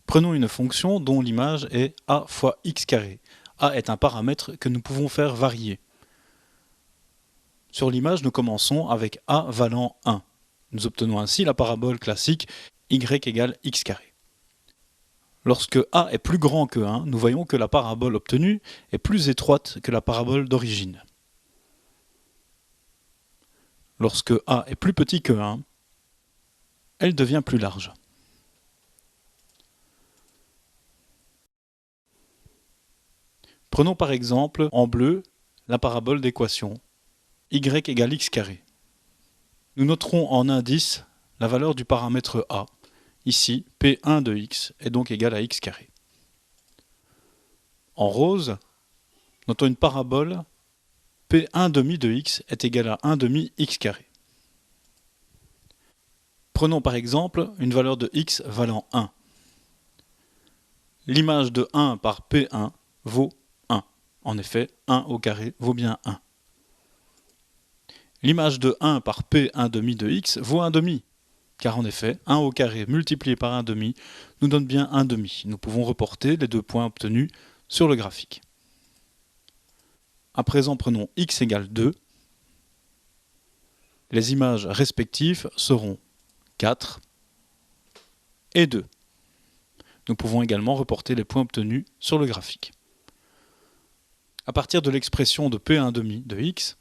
Prenons une fonction dont l'image est a fois x carré. A est un paramètre que nous pouvons faire varier. Sur l'image, nous commençons avec a valant 1. Nous obtenons ainsi la parabole classique y égale x carré. Lorsque a est plus grand que 1, nous voyons que la parabole obtenue est plus étroite que la parabole d'origine. Lorsque a est plus petit que 1, elle devient plus large. Prenons par exemple en bleu la parabole d'équation y égale x carré. Nous noterons en indice la valeur du paramètre a. Ici, P1 de x est donc égal à x carré. En rose, notons une parabole P1 demi de x est égal à 1 demi x carré. Prenons par exemple une valeur de x valant 1. L'image de 1 par P1 vaut 1. En effet, 1 au carré vaut bien 1. L'image de 1 par P1 demi de x vaut 1 demi. Car en effet, 1 au carré multiplié par 1 demi nous donne bien 1 demi. Nous pouvons reporter les deux points obtenus sur le graphique. À présent, prenons x égale 2. Les images respectives seront 4 et 2. Nous pouvons également reporter les points obtenus sur le graphique. À partir de l'expression de P1 demi de x,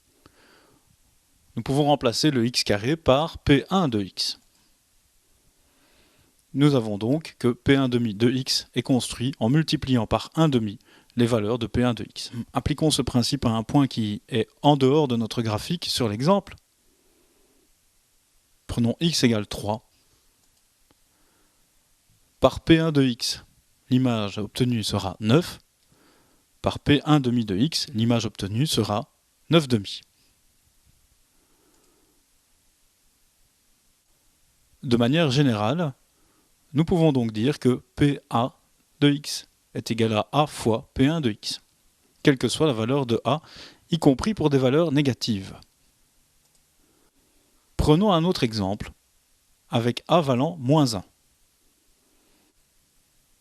nous pouvons remplacer le x carré par P1 de x. Nous avons donc que P1 demi de x est construit en multipliant par 1 demi les valeurs de P1 de x. Appliquons ce principe à un point qui est en dehors de notre graphique sur l'exemple. Prenons x égale 3. Par P1 de x, l'image obtenue sera 9. Par P1 demi de x, l'image obtenue sera 9 demi. De manière générale, nous pouvons donc dire que PA de x est égal à a fois P1 de x, quelle que soit la valeur de a, y compris pour des valeurs négatives. Prenons un autre exemple, avec a valant moins 1.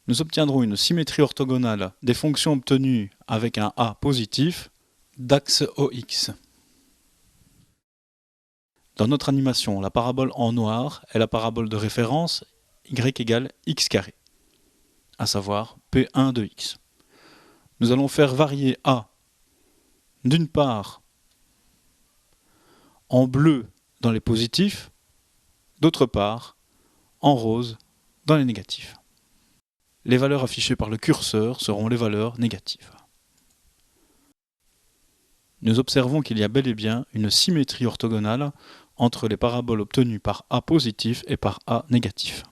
Nous obtiendrons une symétrie orthogonale des fonctions obtenues avec un a positif d'axe OX. Dans notre animation, la parabole en noir est la parabole de référence y égale x carré, à savoir P1 de x. Nous allons faire varier a, d'une part, en bleu dans les positifs, d'autre part, en rose dans les négatifs. Les valeurs affichées par le curseur seront les valeurs négatives. Nous observons qu'il y a bel et bien une symétrie orthogonale entre les paraboles obtenues par a positif et par a négatif.